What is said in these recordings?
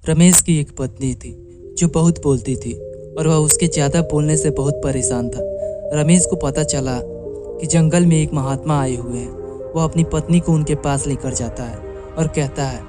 रमेश की एक पत्नी थी जो बहुत बोलती थी और वह उसके ज़्यादा बोलने से बहुत परेशान था। रमेश को पता चला कि जंगल में एक महात्मा आए हुए हैं। वह अपनी पत्नी को उनके पास लेकर जाता है और कहता है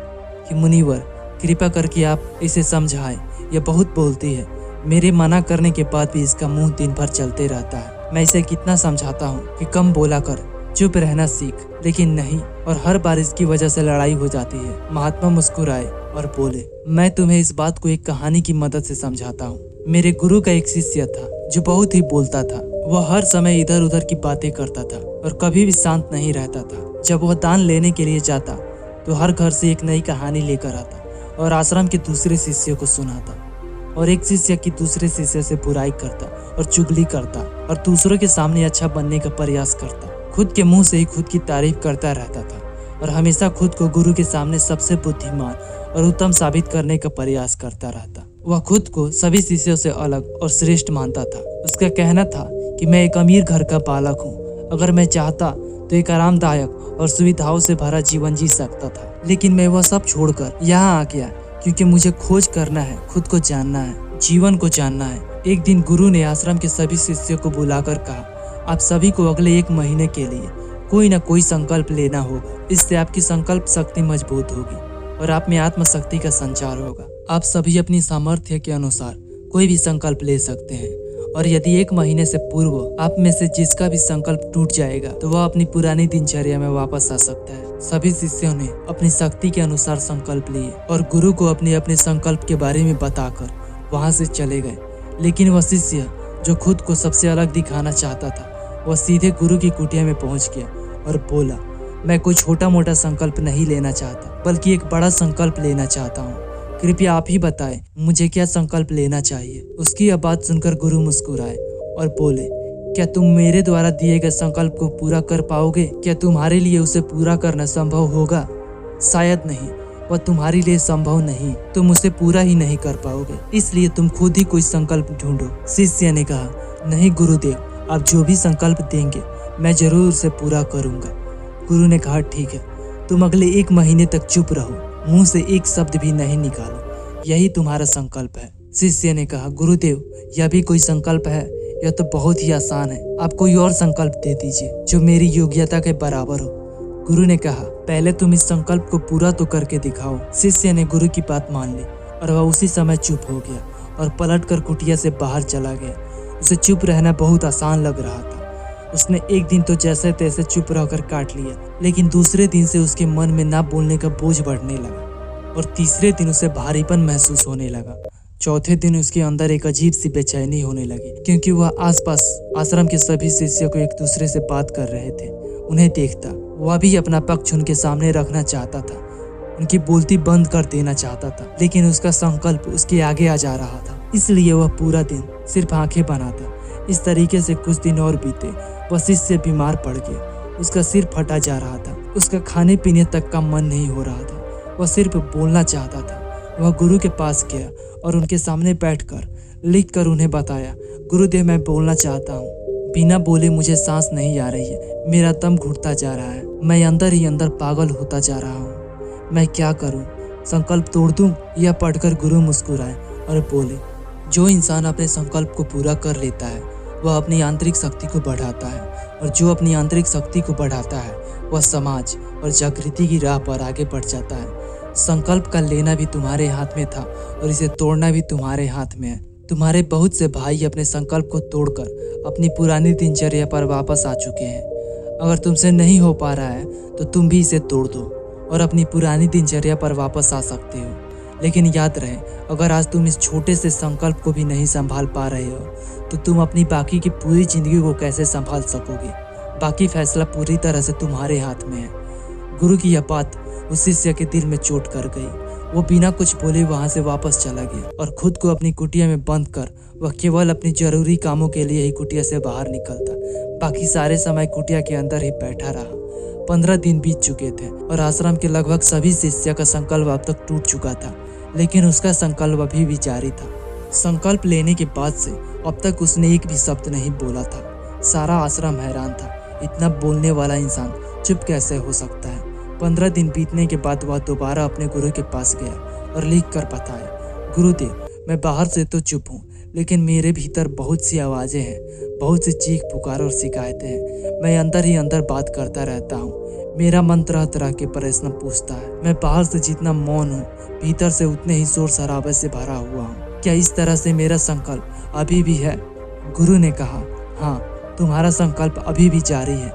कि मुनिवर, कृपा करके आप इसे समझाएं, यह बहुत बोलती है। मेरे मना करने के बाद भी इसका मुंह दिन भर चलते रहता है। मैं इसे कितना समझाता हूँ कि कम बोला कर, चुप रहना सीख, लेकिन नहीं, और हर बार इसकी वजह से लड़ाई हो जाती है। महात्मा मुस्कुराए और बोले, मैं तुम्हें इस बात को एक कहानी की मदद से समझाता हूँ। मेरे गुरु का एक शिष्य था जो बहुत ही बोलता था। वह हर समय इधर उधर की बातें करता था और कभी भी शांत नहीं रहता था। जब वह दान लेने के लिए जाता तो हर घर से एक नई कहानी लेकर आता और आश्रम के दूसरे शिष्यों को सुनाता, और एक शिष्य की दूसरे शिष्य से बुराई करता और चुगली करता और दूसरों के सामने अच्छा बनने का प्रयास करता। खुद के मुंह से ही खुद की तारीफ करता रहता था और हमेशा खुद को गुरु के सामने सबसे बुद्धिमान और उत्तम साबित करने का प्रयास करता रहता। वह खुद को सभी शिष्यों से अलग और श्रेष्ठ मानता था। उसका कहना था कि मैं एक अमीर घर का बालक हूँ। अगर मैं चाहता तो एक आरामदायक और सुविधाओं से भरा जीवन जी सकता था, लेकिन मैं वह सब छोड़कर यहाँ आ गया क्योंकि मुझे खोज करना है, खुद को जानना है, जीवन को जानना है। एक दिन गुरु ने आश्रम के सभी शिष्यों को बुलाकर कहा, आप सभी को अगले 1 महीने के लिए कोई ना कोई संकल्प लेना होगा। इससे आपकी संकल्प शक्ति मजबूत होगी और आप में आत्मशक्ति का संचार होगा। आप सभी अपनी सामर्थ्य के अनुसार कोई भी संकल्प ले सकते हैं, और यदि 1 महीने से पूर्व आप में से जिसका भी संकल्प टूट जाएगा तो वह अपनी पुरानी दिनचर्या में वापस आ सकता है। सभी शिष्यों ने अपनी शक्ति के अनुसार संकल्प लिए और गुरु को अपने अपने संकल्प के बारे में बताकर वहां से चले गए। लेकिन वह शिष्य जो खुद को सबसे अलग दिखाना चाहता था, वह सीधे गुरु की कुटिया में पहुंच गया और बोला, मैं कोई छोटा मोटा संकल्प नहीं लेना चाहता, बल्कि एक बड़ा संकल्प लेना चाहता हूँ। कृपया आप ही बताएं मुझे क्या संकल्प लेना चाहिए। उसकी यह बात सुनकर गुरु मुस्कुराए और बोले, क्या तुम मेरे द्वारा दिए गए संकल्प को पूरा कर पाओगे? क्या तुम्हारे लिए उसे पूरा करना संभव होगा? शायद नहीं, वह तुम्हारे लिए संभव नहीं, तुम उसे पूरा ही नहीं कर पाओगे, इसलिए तुम खुद ही कोई संकल्प ढूंढो। शिष्य ने कहा, नहीं गुरुदेव, आप जो भी संकल्प देंगे मैं जरूर उसे पूरा करूंगा। गुरु ने कहा, ठीक है, तुम अगले 1 महीने तक चुप रहो, मुंह से एक शब्द भी नहीं निकालो, यही तुम्हारा संकल्प है। शिष्य ने कहा, गुरुदेव, यह भी कोई संकल्प है? यह तो बहुत ही आसान है, आप कोई और संकल्प दे दीजिए जो मेरी योग्यता के बराबर हो। गुरु ने कहा, पहले तुम इस संकल्प को पूरा तो करके दिखाओ। शिष्य ने गुरु की बात मान ली और वह उसी समय चुप हो गया और पलटकर कुटिया से बाहर चला गया। उसे चुप रहना बहुत आसान लग रहा था। उसने एक दिन तो जैसे तैसे चुप रहकर काट लिया, लेकिन दूसरे दिन से उसके मन में ना बोलने का बोझ बढ़ने लगा और तीसरे दिन उसे भारीपन महसूस होने लगा। चौथे दिन उसके अंदर एक अजीब सी बेचैनी होने लगी, क्योंकि वह आसपास आश्रम के सभी शिष्यों को एक दूसरे से बात कर रहे थे। उन्हें देखता वह भी अपना पक्ष उनके सामने रखना चाहता था, उनकी बोलती बंद कर देना चाहता था, लेकिन उसका संकल्प उसके आगे आ जा रहा था, इसलिए वह पूरा दिन सिर्फ आंखें बनाता। इस तरीके से कुछ दिन और बीते। वह शिष्य बीमार पड़ गया, उसका सिर फटा जा रहा था, उसका खाने पीने तक का मन नहीं हो रहा था, वह सिर्फ बोलना चाहता था। वह गुरु के पास गया और उनके सामने बैठकर लिख कर उन्हें बताया, गुरुदेव, मैं बोलना चाहता हूँ, बिना बोले मुझे सांस नहीं आ रही है, मेरा दम घुटता जा रहा है, मैं अंदर ही अंदर पागल होता जा रहा हूँ, मैं क्या करूँ? संकल्प तोड़ दूँ? यह पढ़कर गुरु मुस्कुराए और बोले, जो इंसान अपने संकल्प को पूरा कर लेता है वह अपनी आंतरिक शक्ति को बढ़ाता है, और जो अपनी आंतरिक शक्ति को बढ़ाता है वह समाज और जागृति की राह पर आगे बढ़ जाता है। संकल्प का लेना भी तुम्हारे हाथ में था और इसे तोड़ना भी तुम्हारे हाथ में है। तुम्हारे बहुत से भाई अपने संकल्प को तोड़कर अपनी पुरानी दिनचर्या पर वापस आ चुके हैं। अगर तुमसे नहीं हो पा रहा है तो तुम भी इसे तोड़ दो और अपनी पुरानी दिनचर्या पर वापस आ सकते हो। लेकिन याद रहे, अगर आज तुम इस छोटे से संकल्प को भी नहीं संभाल पा रहे हो तो तुम अपनी बाकी की पूरी जिंदगी को कैसे संभाल सकोगे? बाकी फैसला पूरी तरह से तुम्हारे हाथ में है। गुरु की यह बात उस शिष्य के दिल में चोट कर गई। वो बिना कुछ बोले वहां से वापस चला गया और खुद को अपनी कुटिया में बंद कर वह केवल अपनी जरूरी कामों के लिए ही कुटिया से बाहर निकलता। बाकी सारे समय कुटिया के अंदर ही बैठा रहा। 15 दिन बीत चुके थे और आश्रम के लगभग सभी शिष्य का संकल्प अब तक टूट चुका था, लेकिन उसका संकल्प अभी भी जारी था। संकल्प लेने के बाद से अब तक उसने एक भी शब्द नहीं बोला था। सारा आश्रम हैरान था, इतना बोलने वाला इंसान चुप कैसे हो सकता है। 15 दिन बीतने के बाद वह दोबारा अपने गुरु के पास गया और लिख कर बताया, गुरुदेव मैं बाहर से तो चुप हूँ, लेकिन मेरे भीतर बहुत सी आवाज़ें हैं, बहुत सी चीख पुकार और शिकायतें हैं। मैं अंदर ही अंदर बात करता रहता हूँ। मेरा मन तरह तरह के प्रश्न पूछता है। मैं बाहर से जितना मौन हूँ, भीतर से उतने ही शोर शराबे से भरा हुआ हूँ। क्या इस तरह से मेरा संकल्प अभी भी है? गुरु ने कहा, हाँ, तुम्हारा संकल्प अभी भी जारी है,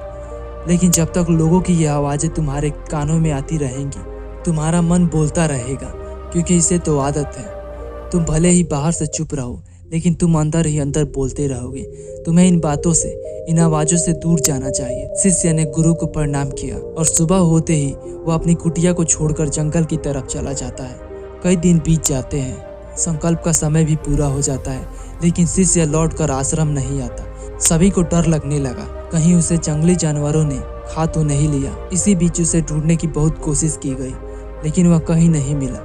लेकिन जब तक लोगों की ये आवाज़ें तुम्हारे कानों में आती रहेंगी, तुम्हारा मन बोलता रहेगा, क्योंकि इसे तो आदत है। तुम भले ही बाहर से चुप रहो, लेकिन तुम अंदर ही अंदर बोलते रहोगे। तुम्हें इन बातों से, इन आवाज़ों से दूर जाना चाहिए। शिष्य ने गुरु को प्रणाम किया और सुबह होते ही वह अपनी कुटिया को छोड़कर जंगल की तरफ चला जाता है। कई दिन बीत जाते हैं, संकल्प का समय भी पूरा हो जाता है, लेकिन शिष्य लौटकर आश्रम नहीं आता। सभी को डर लगने लगा, कहीं उसे जंगली जानवरों ने खा तो नहीं लिया। इसी बीच उसे ढूंढने की बहुत कोशिश की गई, लेकिन वह कहीं नहीं मिला।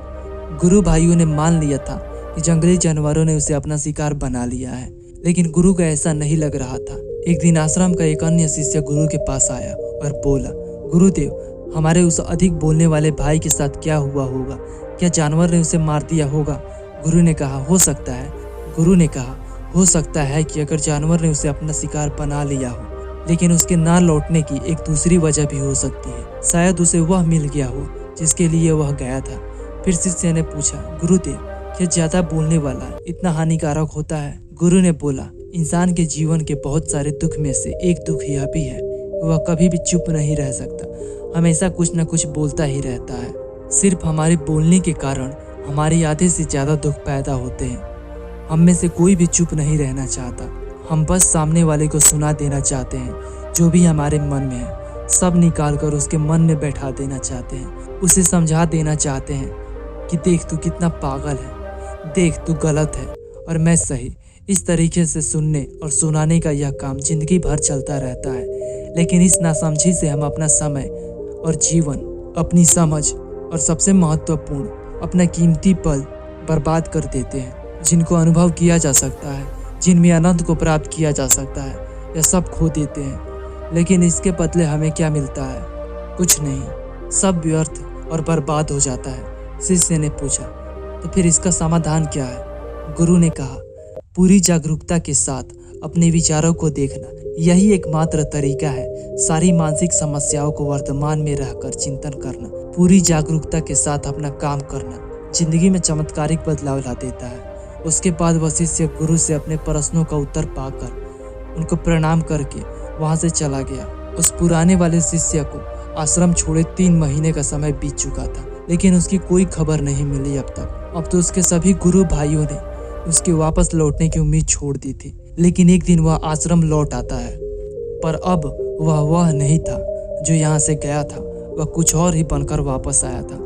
गुरु भाइयों ने मान लिया था कि जंगली जानवरों ने उसे अपना शिकार बना लिया है, लेकिन गुरु को ऐसा नहीं लग रहा था। एक दिन आश्रम का एक अन्य शिष्य गुरु के पास आया और बोला, गुरुदेव, हमारे उस अधिक बोलने वाले भाई के साथ क्या हुआ होगा? क्या जानवर ने उसे मार दिया होगा? गुरु ने कहा, हो सकता है। गुरु ने कहा, हो सकता है कि अगर जानवर ने उसे अपना शिकार बना लिया हो, लेकिन उसके ना लौटने की एक दूसरी वजह भी हो सकती है। शायद उसे वह मिल गया हो जिसके लिए वह गया था। फिर शिष्य ने पूछा, गुरुदेव, क्या ज्यादा बोलने वाला इतना हानिकारक होता है? गुरु ने बोला, इंसान के जीवन के बहुत सारे दुख में से एक दुख यह भी है कि वह कभी भी चुप नहीं रह सकता, हमेशा कुछ न कुछ बोलता ही रहता है। सिर्फ हमारे बोलने के कारण हमारे आधे से ज्यादा दुख पैदा होते हैं। हम में से कोई भी चुप नहीं रहना चाहता। हम बस सामने वाले को सुना देना चाहते हैं, जो भी हमारे मन में है सब निकाल कर उसके मन में बैठा देना चाहते हैं। उसे समझा देना चाहते हैं कि देख तू कितना पागल है, देख तू गलत है और मैं सही। इस तरीके से सुनने और सुनाने का यह काम जिंदगी भर चलता रहता है, लेकिन इस नासमझी से हम अपना समय और जीवन, अपनी समझ और सबसे महत्वपूर्ण अपना कीमती पल बर्बाद कर देते हैं, जिनको अनुभव किया जा सकता है, जिनमें आनंद को प्राप्त किया जा सकता है, यह सब खो देते हैं। लेकिन इसके बदले हमें क्या मिलता है? कुछ नहीं, सब व्यर्थ और बर्बाद हो जाता है। शिष्य ने पूछा, तो फिर इसका समाधान क्या है? गुरु ने कहा, पूरी जागरूकता के साथ अपने विचारों को देखना, यही एकमात्र तरीका है सारी मानसिक समस्याओं को वर्तमान में रहकर चिंतन करना। पूरी जागरूकता के साथ अपना काम करना जिंदगी में चमत्कारिक बदलाव ला देता है। उसके बाद वह शिष्य गुरु से अपने प्रश्नों का उत्तर पाकर उनको प्रणाम करके वहां से चला गया। उस पुराने वाले शिष्य को आश्रम छोड़े 3 महीने का समय बीत चुका था, लेकिन उसकी कोई खबर नहीं मिली अब तक। अब तो उसके सभी गुरु भाइयों ने उसके वापस लौटने की उम्मीद छोड़ दी थी। लेकिन एक दिन वह आश्रम लौट आता है, पर अब वह नहीं था जो यहाँ से गया था। वह कुछ और ही बनकर वापस आया था।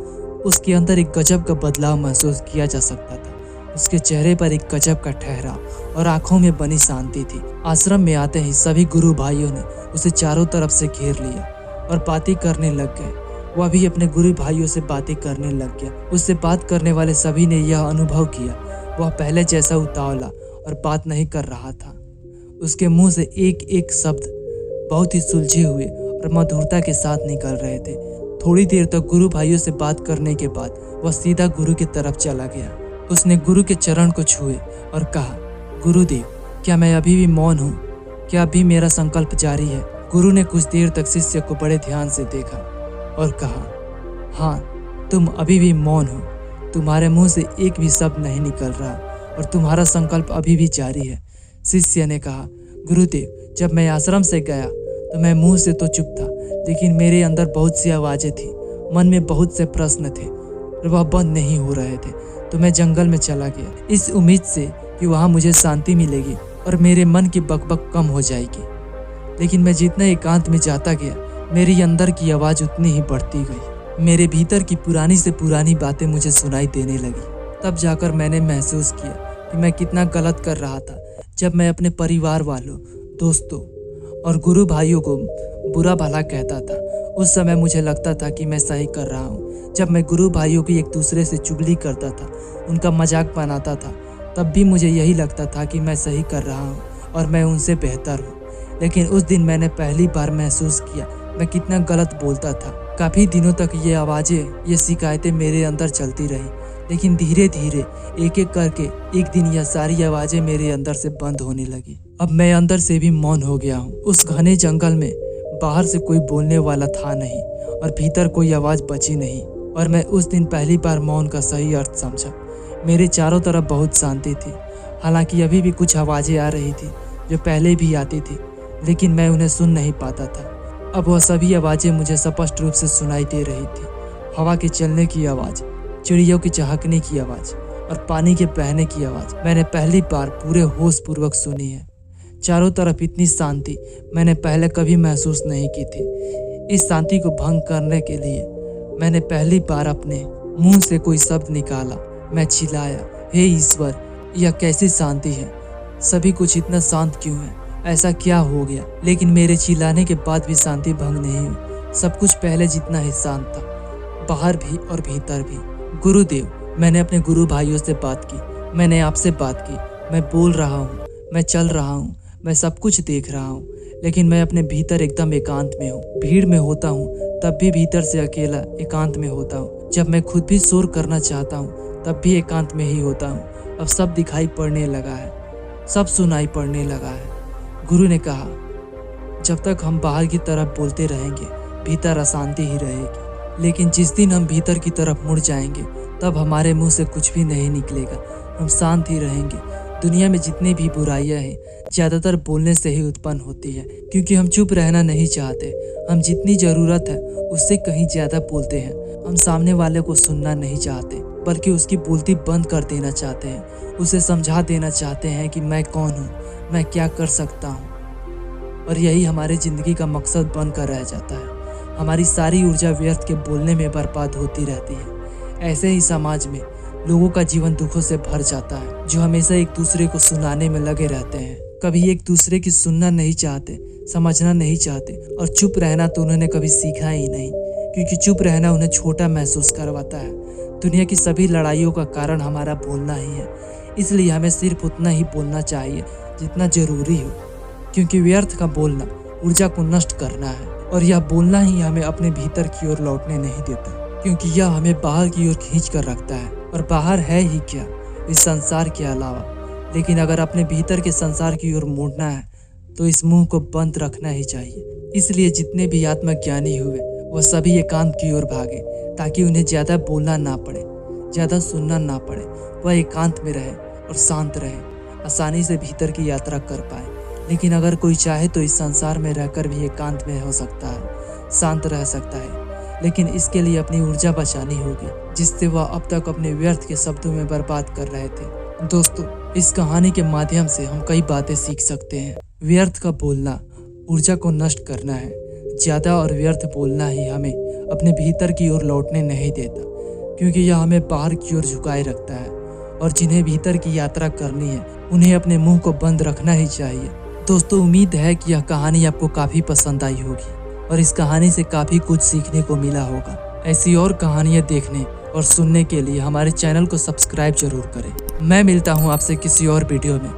उसके अंदर एक गजब का बदलाव महसूस किया जा सकता था। उसके चेहरे पर एक गजब का ठहराव और आंखों में बनी शांति थी। आश्रम में आते ही सभी गुरु भाइयों ने उसे चारों तरफ से घेर लिया और बातें करने लग गए। वह भी अपने गुरु भाइयों से बातें करने लग गया। उससे बात करने वाले सभी ने यह अनुभव किया, वह पहले जैसा उतावला और बात नहीं कर रहा था। उसके मुंह से एक एक शब्द बहुत ही सुलझे हुए और मधुरता के साथ निकल रहे थे। थोड़ी देर तक गुरु भाइयों से बात करने के बाद वह सीधा गुरु की तरफ चला गया। उसने गुरु के चरण को छुए और कहा, गुरुदेव, क्या मैं अभी भी मौन हूँ? क्या अभी मेरा संकल्प जारी है? गुरु ने कुछ देर तक शिष्य को बड़े ध्यान से देखा और कहा, हाँ, तुम अभी भी मौन हो। तुम्हारे मुंह से एक भी शब्द नहीं निकल रहा और तुम्हारा संकल्प अभी भी जारी है। शिष्य ने कहा, गुरुदेव, जब मैं आश्रम से गया तो मैं मुंह से तो चुप था, लेकिन मेरे अंदर बहुत सी आवाज़ें थी, मन में बहुत से प्रश्न थे और वह बंद नहीं हो रहे थे। तो मैं जंगल में चला गया, इस उम्मीद से कि वहाँ मुझे शांति मिलेगी और मेरे मन की बकबक कम हो जाएगी। लेकिन मैं जितना एकांत में जाता गया, मेरी अंदर की आवाज़ उतनी ही बढ़ती गई। मेरे भीतर की पुरानी से पुरानी बातें मुझे सुनाई देने लगी। तब जाकर मैंने महसूस किया कि मैं कितना गलत कर रहा था। जब मैं अपने परिवार वालों, दोस्तों और गुरु भाइयों को बुरा भला कहता था, उस समय मुझे लगता था कि मैं सही कर रहा हूँ। जब मैं गुरु भाइयों की एक दूसरे से चुगली करता था, उनका मजाक बनाता था, तब भी मुझे यही लगता था कि मैं सही कर रहा हूँ और मैं उनसे बेहतर हूँ। लेकिन उस दिन मैंने पहली बार महसूस किया मैं कितना गलत बोलता था। काफ़ी दिनों तक ये आवाज़ें, ये शिकायतें मेरे अंदर चलती रही, लेकिन धीरे धीरे एक एक करके एक दिन यह सारी आवाजें मेरे अंदर से बंद होने लगी। अब मैं अंदर से भी मौन हो गया हूँ। उस घने जंगल में बाहर से कोई बोलने वाला था नहीं और भीतर कोई आवाज बची नहीं, और मैं उस दिन पहली बार मौन का सही अर्थ समझा। मेरे चारों तरफ बहुत शांति थी। हालांकि अभी भी कुछ आवाजें आ रही थी जो पहले भी आती थी, लेकिन मैं उन्हें सुन नहीं पाता था। अब वह सभी आवाजें मुझे स्पष्ट रूप से सुनाई दे रही थी। हवा के चलने की आवाज़, चिड़ियों के चहकने की आवाज़ और पानी के बहने की आवाज़ मैंने पहली बार पूरे होश पूर्वक सुनी है। चारों तरफ इतनी शांति मैंने पहले कभी महसूस नहीं की थी। इस शांति को भंग करने के लिए मैंने पहली बार अपने मुंह से कोई शब्द निकाला। मैं चिल्लाया, हे ईश्वर, यह कैसी शांति है? सभी कुछ इतना शांत क्यों है? ऐसा क्या हो गया? लेकिन मेरे चिल्लाने के बाद भी शांति भंग नहीं हुई। सब कुछ पहले जितना ही शांत था, बाहर भी और भीतर भी। गुरुदेव, मैंने अपने गुरु भाइयों से बात की, मैंने आपसे बात की। मैं बोल रहा हूँ, मैं चल रहा हूँ, मैं सब कुछ देख रहा हूँ, लेकिन मैं अपने भीतर एकदम एकांत में हूँ। भीड़ में होता हूँ तब भी भीतर से अकेला एकांत में होता हूँ। जब मैं खुद भी शोर करना चाहता हूँ तब भी एकांत में ही होता हूँ। अब सब दिखाई पड़ने लगा है, सब सुनाई पड़ने लगा है। गुरु ने कहा, जब तक हम बाहर की तरफ बोलते रहेंगे भीतर अशांति ही रहेगी, लेकिन जिस दिन हम भीतर की तरफ मुड़ जाएंगे तब हमारे मुंह से कुछ भी नहीं निकलेगा, हम शांत ही रहेंगे। दुनिया में जितनी भी बुराइयां हैं ज़्यादातर बोलने से ही उत्पन्न होती है, क्योंकि हम चुप रहना नहीं चाहते। हम जितनी ज़रूरत है उससे कहीं ज़्यादा बोलते हैं। हम सामने वाले को सुनना नहीं चाहते, बल्कि उसकी बोलती बंद कर देना चाहते हैं। उसे समझा देना चाहते हैं कि मैं कौन हूँ, मैं क्या कर सकता हूँ। और यही हमारी ज़िंदगी का मकसद बनकर रह जाता है। हमारी सारी ऊर्जा व्यर्थ के बोलने में बर्बाद होती रहती है। ऐसे ही समाज में लोगों का जीवन दुखों से भर जाता है, जो हमेशा एक दूसरे को सुनाने में लगे रहते हैं। कभी एक दूसरे की सुनना नहीं चाहते, समझना नहीं चाहते, और चुप रहना तो उन्होंने कभी सीखा ही नहीं, क्योंकि चुप रहना उन्हें छोटा महसूस करवाता है। दुनिया की सभी लड़ाइयों का कारण हमारा बोलना ही है, इसलिए हमें सिर्फ उतना ही बोलना चाहिए जितना जरूरी हो, क्योंकि व्यर्थ का बोलना ऊर्जा को नष्ट करना है, और यह बोलना ही हमें अपने भीतर की ओर लौटने नहीं देता, क्योंकि यह हमें बाहर की ओर खींच कर रखता है। और बाहर है ही क्या इस संसार के अलावा। लेकिन अगर अपने भीतर के संसार की ओर मुड़ना है तो इस मुंह को बंद रखना ही चाहिए। इसलिए जितने भी आत्मज्ञानी हुए वह सभी एकांत की ओर भागे, ताकि उन्हें ज़्यादा बोलना ना पड़े, ज़्यादा सुनना ना पड़े। वह एकांत में रहे और शांत रहे, आसानी से भीतर की यात्रा कर पाए। लेकिन अगर कोई चाहे तो इस संसार में रहकर भी एकांत में हो सकता है, शांत रह सकता है, लेकिन इसके लिए अपनी ऊर्जा बचानी होगी, जिससे वह अब तक अपने व्यर्थ के शब्दों में बर्बाद कर रहे थे। दोस्तों, इस कहानी के माध्यम से हम कई बातें सीख सकते हैं। व्यर्थ का बोलना ऊर्जा को नष्ट करना है। ज़्यादा और व्यर्थ बोलना ही हमें अपने भीतर की ओर लौटने नहीं देता, क्योंकि यह हमें बाहर की ओर झुकाए रखता है। और जिन्हें भीतर की यात्रा करनी है उन्हें अपने मुंह को बंद रखना ही चाहिए। दोस्तों, उम्मीद है कि यह कहानी आपको काफ़ी पसंद आई होगी और इस कहानी से काफ़ी कुछ सीखने को मिला होगा। ऐसी और कहानियाँ देखने और सुनने के लिए हमारे चैनल को सब्सक्राइब जरूर करें। मैं मिलता हूँ आपसे किसी और वीडियो में।